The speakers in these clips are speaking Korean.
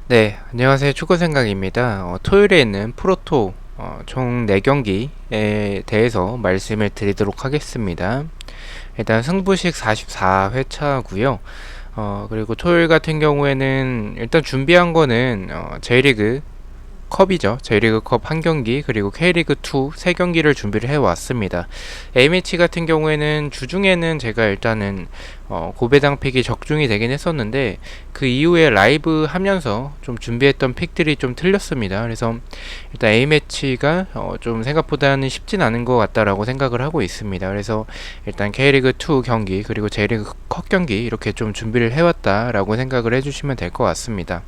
네, 안녕하세요. 축구생각입니다. 토요일에 있는 프로토 총 4경기에 대해서 말씀을 드리도록 하겠습니다. 일단 승부식 44회차고요. 그리고 토요일 같은 경우에는 일단 준비한 거는 J리그 컵이죠. J리그 컵 한 경기 그리고 K리그 2 세 경기를 준비를 해왔습니다. A매치 같은 경우에는 주중에는 제가 일단은 고배당 픽이 적중이 되긴 했었는데 그 이후에 라이브 하면서 좀 준비했던 픽들이 좀 틀렸습니다. 그래서 일단 A매치가 좀 생각보다는 쉽진 않은 것 같다라고 생각을 하고 있습니다. 그래서 일단 K리그 2 경기 그리고 J리그 컵 경기 이렇게 좀 준비를 해왔다라고 생각을 해주시면 될 것 같습니다.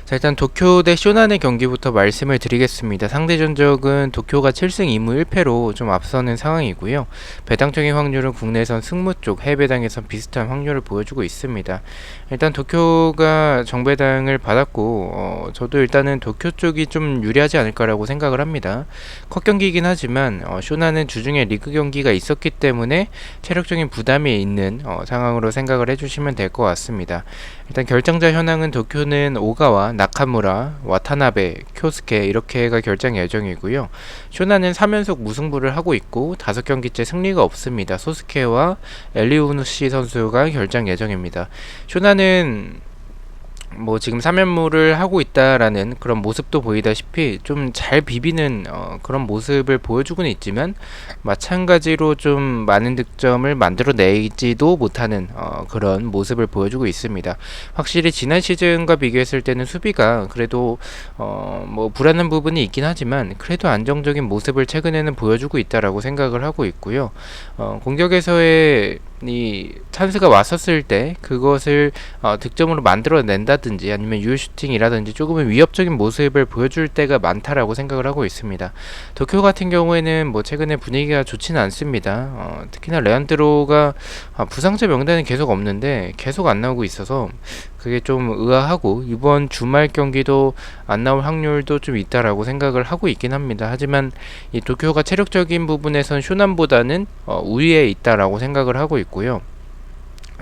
자, 일단 도쿄 대 쇼난의 경기부터 말씀을 드리겠습니다. 상대 전적은 도쿄가 7승 2무 1패로 좀 앞서는 상황이고요. 배당적인 확률은 국내선 승무 쪽, 해외 배당에선 비슷한 확률을 보여주고 있습니다. 일단 도쿄가 정배당을 받았고 저도 일단은 도쿄 쪽이 좀 유리하지 않을까라고 생각을 합니다. 컷 경기이긴 하지만 쇼난은 주중에 리그 경기가 있었기 때문에 체력적인 부담이 있는 상황으로 생각을 해주시면 될 것 같습니다. 일단 결정자 현황은 도쿄는 오가와 나카무라, 와타나베, 쿄스케 이렇게가 결정 예정이고요. 쇼나는 3연속 무승부를 하고 있고 5경기째 승리가 없습니다. 소스케와 엘리우누시 선수가 결정 예정입니다. 쇼나는 뭐 지금 3연무를 하고 있다라는 그런 모습도 보이다시피 좀 잘 비비는 그런 모습을 보여주고는 있지만 마찬가지로 좀 많은 득점을 만들어내지도 못하는 그런 모습을 보여주고 있습니다. 확실히 지난 시즌과 비교했을 때는 수비가 그래도 뭐 불안한 부분이 있긴 하지만 그래도 안정적인 모습을 최근에는 보여주고 있다라고 생각을 하고 있고요. 공격에서의 이 찬스가 왔었을 때 그것을 득점으로 만들어낸다든지 아니면 유효 슈팅이라든지 조금은 위협적인 모습을 보여줄 때가 많다라고 생각을 하고 있습니다. 도쿄 같은 경우에는 뭐 최근에 분위기가 좋지는 않습니다. 특히나 레안드로가 부상자 명단은 계속 없는데 계속 안 나오고 있어서 그게 좀 의아하고 이번 주말 경기도 안 나올 확률도 좀 있다라고 생각을 하고 있긴 합니다. 하지만 이 도쿄가 체력적인 부분에선 쇼난보다는 우위에 있다라고 생각을 하고 있고요.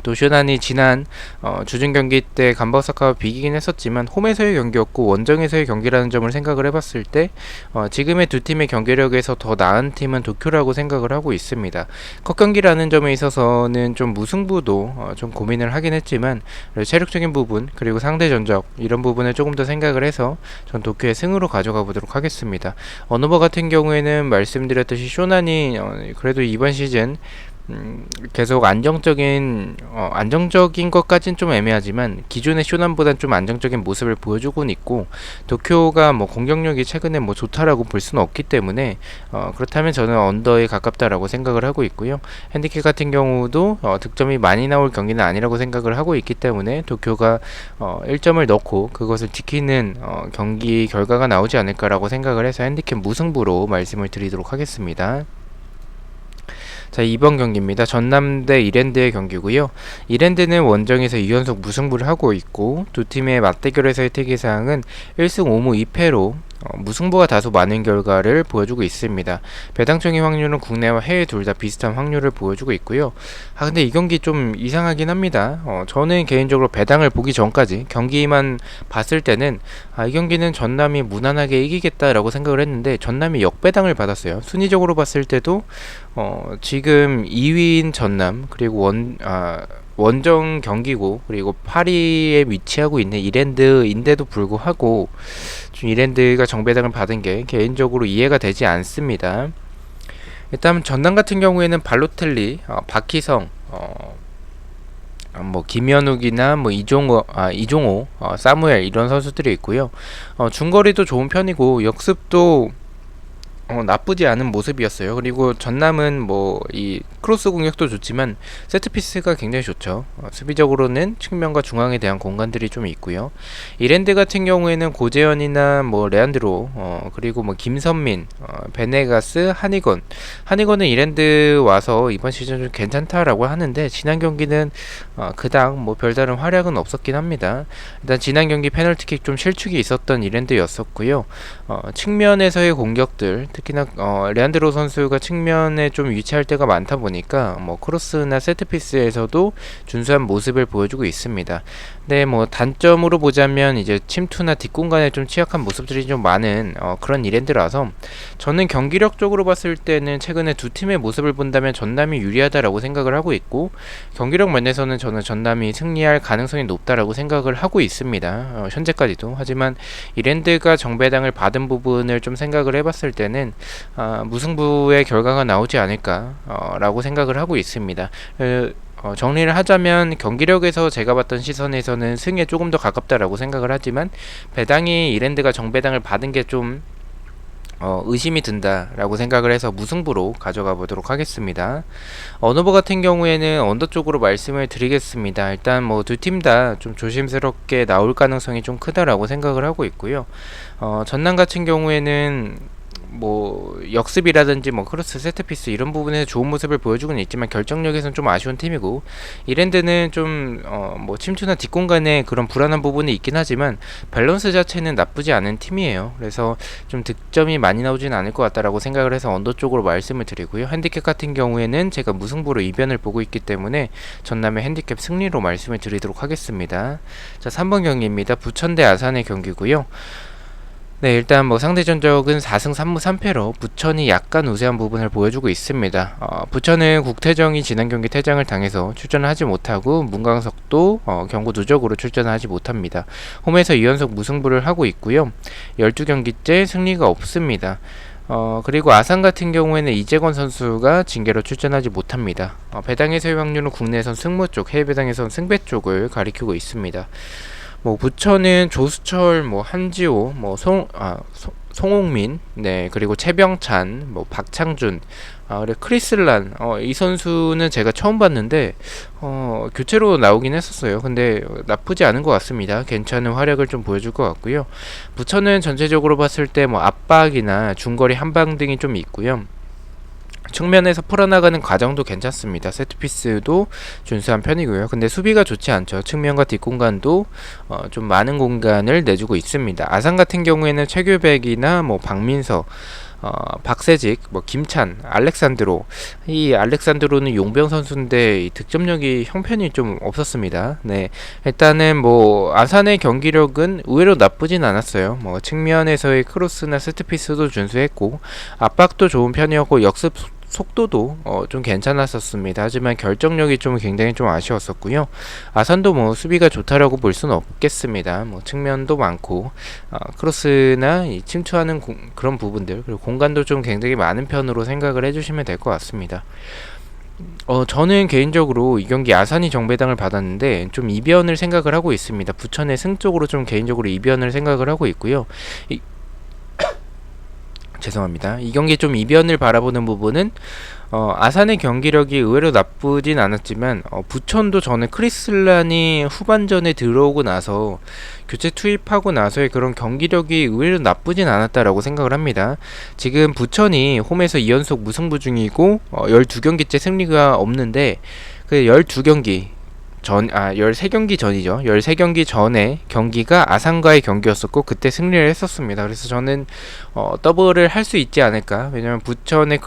또 쇼난이 지난 주중 경기 때 감바오사카와 비기긴 했었지만 홈에서의 경기였고 원정에서의 경기라는 점을 생각을 해봤을 때 지금의 두 팀의 경기력에서 더 나은 팀은 도쿄라고 생각을 하고 있습니다. 컷 경기라는 점에 있어서는 좀 무승부도 좀 고민을 하긴 했지만 체력적인 부분 그리고 상대 전적 이런 부분을 조금 더 생각을 해서 전 도쿄의 승으로 가져가 보도록 하겠습니다. 언어버 같은 경우에는 말씀드렸듯이 쇼난이 그래도 이번 시즌 계속 안정적인 것까진 좀 애매하지만 기존의 쇼난보단 좀 안정적인 모습을 보여주고는 있고 도쿄가 뭐 공격력이 최근에 뭐 좋다라고 볼 수는 없기 때문에 그렇다면 저는 언더에 가깝다라고 생각을 하고 있고요. 핸디캡 같은 경우도 득점이 많이 나올 경기는 아니라고 생각을 하고 있기 때문에 도쿄가 1점을 넣고 그것을 지키는 경기 결과가 나오지 않을까라고 생각을 해서 핸디캡 무승부로 말씀을 드리도록 하겠습니다. 자, 이번 경기입니다. 전남 대 이랜드의 경기고요. 이랜드는 원정에서 2연속 무승부를 하고 있고 두 팀의 맞대결에서의 특이사항은 1승 5무 2패로 무승부가 다소 많은 결과를 보여주고 있습니다. 배당적인 확률은 국내와 해외 둘 다 비슷한 확률을 보여주고 있고요. 근데 이 경기 좀 이상하긴 합니다. 저는 개인적으로 배당을 보기 전까지 경기만 봤을 때는 이 경기는 전남이 무난하게 이기겠다라고 생각을 했는데 전남이 역배당을 받았어요. 순위적으로 봤을 때도 지금 2위인 전남 그리고 원정 경기고 그리고 파리에 위치하고 있는 이랜드인데도 불구하고 좀 이랜드가 정배당을 받은 게 개인적으로 이해가 되지 않습니다. 일단 전남 같은 경우에는 발로텔리, 박희성, 뭐 김현욱이나 뭐 이종호, 사무엘 이런 선수들이 있고요. 중거리도 좋은 편이고 역습도 나쁘지 않은 모습이었어요. 그리고 전남은 뭐 이 크로스 공격도 좋지만 세트피스가 굉장히 좋죠. 수비적으로는 측면과 중앙에 대한 공간들이 좀 있고요. 이랜드 같은 경우에는 고재현이나 뭐 레안드로 그리고 뭐 김선민, 베네가스, 한이건은 이랜드 와서 이번 시즌 좀 괜찮다라고 하는데 지난 경기는 그닥 뭐 별다른 활약은 없었긴 합니다. 일단 지난 경기 페널티킥 좀 실축이 있었던 이랜드였었고요. 측면에서의 공격들 특히나 레안드로 선수가 측면에 좀 위치할 때가 많다 보니까 뭐 크로스나 세트피스에서도 준수한 모습을 보여주고 있습니다. 네, 뭐 단점으로 보자면 이제 침투나 뒷공간에 좀 취약한 모습들이 좀 많은 그런 이랜드라서 저는 경기력적으로 봤을 때는 최근에 두 팀의 모습을 본다면 전남이 유리하다라고 생각을 하고 있고, 경기력 면에서는 저는 전남이 승리할 가능성이 높다라고 생각을 하고 있습니다. 현재까지도. 하지만 이랜드가 정배당을 받은 부분을 좀 생각을 해봤을 때는 무승부의 결과가 나오지 않을까 라고 생각을 하고 있습니다. 정리를 하자면 경기력에서 제가 봤던 시선에서는 승에 조금 더 가깝다라고 생각을 하지만, 배당이 이랜드가 정배당을 받은 게 좀 의심이 든다라고 생각을 해서 무승부로 가져가 보도록 하겠습니다. 언어버 같은 경우에는 언더 쪽으로 말씀을 드리겠습니다. 일단 뭐 두 팀 다 좀 조심스럽게 나올 가능성이 좀 크다라고 생각을 하고 있고요. 전남 같은 경우에는 뭐 역습이라든지 뭐 크로스, 세트피스 이런 부분에서 좋은 모습을 보여주고는 있지만 결정력에서는 좀 아쉬운 팀이고, 이랜드는 좀 뭐 침투나 뒷공간에 그런 불안한 부분이 있긴 하지만 밸런스 자체는 나쁘지 않은 팀이에요. 그래서 좀 득점이 많이 나오지는 않을 것 같다라고 생각을 해서 언더 쪽으로 말씀을 드리고요. 핸디캡 같은 경우에는 제가 무승부로 이변을 보고 있기 때문에 전남의 핸디캡 승리로 말씀을 드리도록 하겠습니다. 자, 3번 경기입니다. 부천 대 아산의 경기고요. 네, 일단 뭐 상대 전적은 4승 3무 3패로 부천이 약간 우세한 부분을 보여주고 있습니다. 부천은 국태정이 지난 경기 퇴장을 당해서 출전을 하지 못하고, 문광석도 경고 누적으로 출전을 하지 못합니다. 홈에서 2연속 무승부를 하고 있고요. 12경기째 승리가 없습니다. 그리고 아산 같은 경우에는 이재권 선수가 징계로 출전하지 못합니다. 배당에서의 확률은 국내에선 승무 쪽, 해외 배당에선 승배 쪽을 가리키고 있습니다. 뭐 부천은 조수철, 뭐 한지호, 뭐 송홍민, 네, 그리고 최병찬, 뭐 박창준, 그리고 크리슬란, 이 선수는 제가 처음 봤는데 교체로 나오긴 했었어요. 근데 나쁘지 않은 것 같습니다. 괜찮은 활약을 좀 보여줄 것 같고요. 부천은 전체적으로 봤을 때 뭐 압박이나 중거리 한방 등이 좀 있고요. 측면에서 풀어나가는 과정도 괜찮습니다. 세트피스도 준수한 편이고요. 근데 수비가 좋지 않죠. 측면과 뒷공간도 좀 많은 공간을 내주고 있습니다. 아산 같은 경우에는 최규백이나 뭐 박민서, 박세직, 뭐 김찬, 알렉산드로, 이 알렉산드로는 용병 선수인데 이 득점력이 형편이 좀 없었습니다. 네, 일단은 뭐 아산의 경기력은 의외로 나쁘진 않았어요. 뭐 측면에서의 크로스나 세트피스도 준수했고, 압박도 좋은 편이었고, 역습 속도도 좀 괜찮았었습니다. 하지만 결정력이 좀 굉장히 좀 아쉬웠었고요. 아산도 뭐 수비가 좋다라고 볼 수는 없겠습니다. 뭐 측면도 많고 크로스나 이 침투하는 그런 부분들, 그리고 공간도 좀 굉장히 많은 편으로 생각을 해주시면 될 것 같습니다. 저는 개인적으로 이 경기 아산이 정배당을 받았는데 좀 이변을 생각을 하고 있습니다. 부천의 승 쪽으로 좀 개인적으로 이변을 생각을 하고 있고요. 죄송합니다. 이 경기 좀 이변을 바라보는 부분은 아산의 경기력이 의외로 나쁘진 않았지만 부천도 저는 크리슬란이 후반전에 들어오고 나서 교체 투입하고 나서의 그런 경기력이 의외로 나쁘진 않았다라고 생각을 합니다. 지금 부천이 홈에서 2연속 무승부 중이고 12경기째 승리가 없는데, 그 12경기 13경기 전이죠. 13경기 전에 경기가 아산과의 경기였었고 그때 승리를 했었습니다. 그래서 저는 더블을 할 수 있지 않을까. 왜냐면 부천의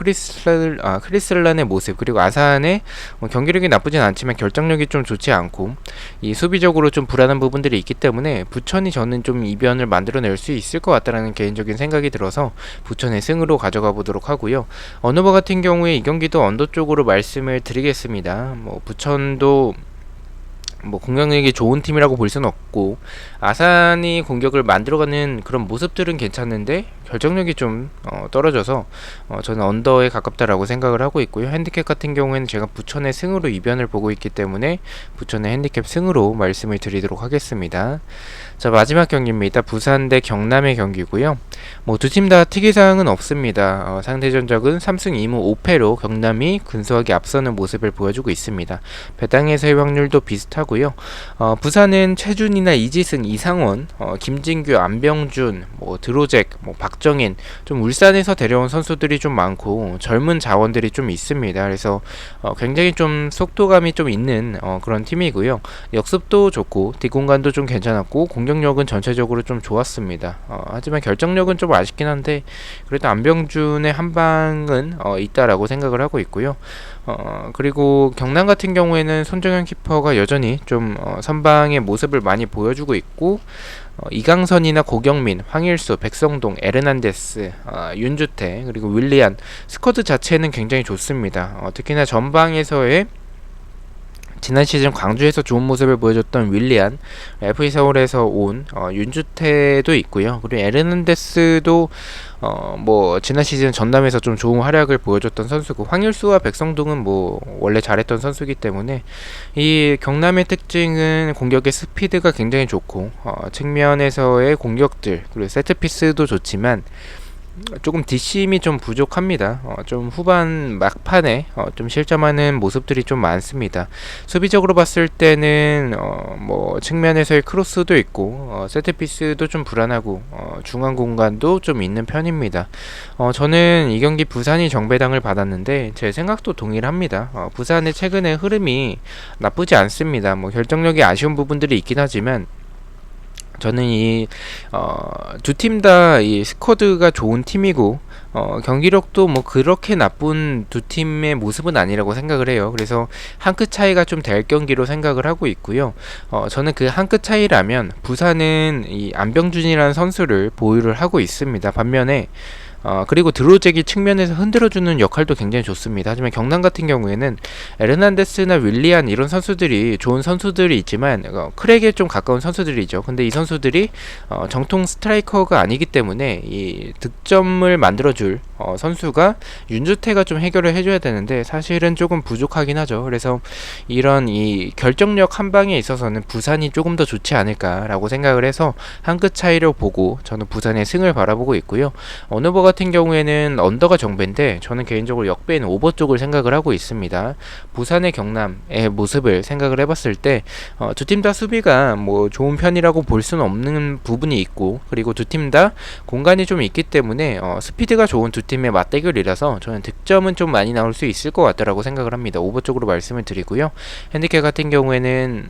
크리슬란의 모습, 그리고 아산의 경기력이 나쁘진 않지만 결정력이 좀 좋지 않고 이 수비적으로 좀 불안한 부분들이 있기 때문에 부천이 저는 좀 이변을 만들어낼 수 있을 것 같다라는 개인적인 생각이 들어서 부천의 승으로 가져가 보도록 하고요. 언어버 같은 경우에 이 경기도 언더 쪽으로 말씀을 드리겠습니다. 뭐 부천도 뭐 공격력이 좋은 팀이라고 볼 수는 없고, 아산이 공격을 만들어가는 그런 모습들은 괜찮은데 결정력이 좀 떨어져서 저는 언더에 가깝다라고 생각을 하고 있고요. 핸디캡 같은 경우에는 제가 부천의 승으로 이변을 보고 있기 때문에 부천의 핸디캡 승으로 말씀을 드리도록 하겠습니다. 자, 마지막 경기입니다. 부산 대 경남의 경기고요. 뭐 두 팀 다 특이사항은 없습니다. 상대 전적은 3승 2무 5패로 경남이 근소하게 앞서는 모습을 보여주고 있습니다. 배당에서의 확률도 비슷하고요. 부산은 최준이나 이지승, 이상원, 김진규, 안병준, 뭐 드로잭, 뭐 걱정인 좀 울산에서 데려온 선수들이 좀 많고 젊은 자원들이 좀 있습니다. 그래서 굉장히 좀 속도감이 좀 있는 그런 팀이고요. 역습도 좋고 뒷공간도 좀 괜찮았고 공격력은 전체적으로 좀 좋았습니다. 하지만 결정력은 좀 아쉽긴 한데 그래도 안병준의 한 방은 있다라고 생각을 하고 있고요. 그리고 경남 같은 경우에는 손정현 키퍼가 여전히 좀 선방의 모습을 많이 보여주고 있고 이강선이나 고경민, 황일수, 백성동, 에르난데스, 윤주태 그리고 윌리안 스쿼드 자체는 굉장히 좋습니다. 특히나 전방에서의 지난 시즌 광주에서 좋은 모습을 보여줬던 윌리안, FA 서울에서 온 윤주태도 있고요. 그리고 에르난데스도 뭐 지난 시즌 전남에서 좀 좋은 활약을 보여줬던 선수고 황일수와 백성동은 뭐 원래 잘했던 선수이기 때문에 이 경남의 특징은 공격의 스피드가 굉장히 좋고 측면에서의 공격들 그리고 세트피스도 좋지만 조금 뒷심이 좀 부족합니다. 좀 후반 막판에 좀 실점하는 모습들이 좀 많습니다. 수비적으로 봤을 때는 뭐 측면에서의 크로스도 있고 세트피스도 좀 불안하고 중앙 공간도 좀 있는 편입니다. 저는 이 경기 부산이 정배당을 받았는데 제 생각도 동일합니다. 부산의 최근의 흐름이 나쁘지 않습니다. 뭐 결정력이 아쉬운 부분들이 있긴 하지만 저는 이 두 팀 다 이 스쿼드가 좋은 팀이고 경기력도 뭐 그렇게 나쁜 두 팀의 모습은 아니라고 생각을 해요. 그래서 한 끗 차이가 좀 될 경기로 생각을 하고 있고요. 저는 그 한 끗 차이라면 부산은 이 안병준이라는 선수를 보유를 하고 있습니다. 반면에 그리고 드로잭이 측면에서 흔들어주는 역할도 굉장히 좋습니다. 하지만 경남 같은 경우에는 에르난데스나 윌리안 이런 선수들이 좋은 선수들이 있지만 크랙에 좀 가까운 선수들이죠. 근데 이 선수들이 정통 스트라이커가 아니기 때문에 이 득점을 만들어줄 선수가 윤주태가 좀 해결을 해줘야 되는데 사실은 조금 부족하긴 하죠. 그래서 이런 이 결정력 한 방에 있어서는 부산이 조금 더 좋지 않을까라고 생각을 해서 한 끗 차이를 보고 저는 부산의 승을 바라보고 있고요. 어느 버가 같은 경우에는 언더가 정배인데 저는 개인적으로 역배인 오버 쪽을 생각을 하고 있습니다. 부산의 경남의 모습을 생각을 해봤을 때 두 팀 다 수비가 뭐 좋은 편이라고 볼 수는 없는 부분이 있고 그리고 두 팀 다 공간이 좀 있기 때문에 스피드가 좋은 두 팀의 맞대결이라서 저는 득점은 좀 많이 나올 수 있을 것 같다라고 생각을 합니다. 오버 쪽으로 말씀을 드리고요. 핸디캡 같은 경우에는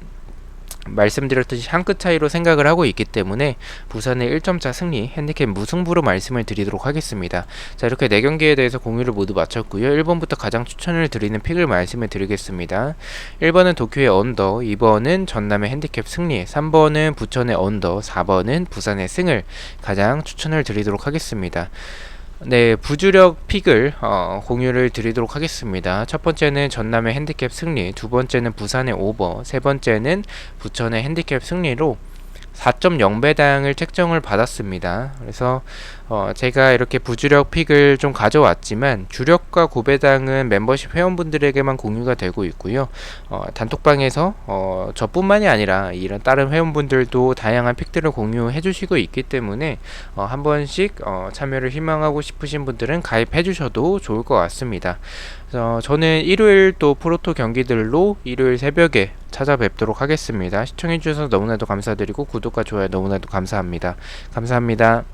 말씀드렸듯이 한 끗 차이로 생각을 하고 있기 때문에 부산의 1점차 승리 핸디캡 무승부로 말씀을 드리도록 하겠습니다. 자, 이렇게 4경기에 대해서 공유를 모두 마쳤고요. 1번부터 가장 추천을 드리는 픽을 말씀을 드리겠습니다. 1번은 도쿄의 언더, 2번은 전남의 핸디캡 승리, 3번은 부천의 언더, 4번은 부산의 승을 가장 추천을 드리도록 하겠습니다. 네, 부주력 픽을 공유를 드리도록 하겠습니다. 첫 번째는 전남의 핸디캡 승리, 두 번째는 부산의 오버, 세 번째는 부천의 핸디캡 승리로 4.0배당을 책정을 받았습니다. 그래서 제가 이렇게 부주력 픽을 좀 가져왔지만 주력과 고배당은 멤버십 회원분들에게만 공유가 되고 있고요. 단톡방에서 저뿐만이 아니라 이런 다른 회원분들도 다양한 픽들을 공유해 주시고 있기 때문에 한 번씩 참여를 희망하고 싶으신 분들은 가입해 주셔도 좋을 것 같습니다. 저는 일요일 또 프로토 경기들로 일요일 새벽에 찾아뵙도록 하겠습니다. 시청해주셔서 너무나도 감사드리고 구독과 좋아요 너무나도 감사합니다. 감사합니다.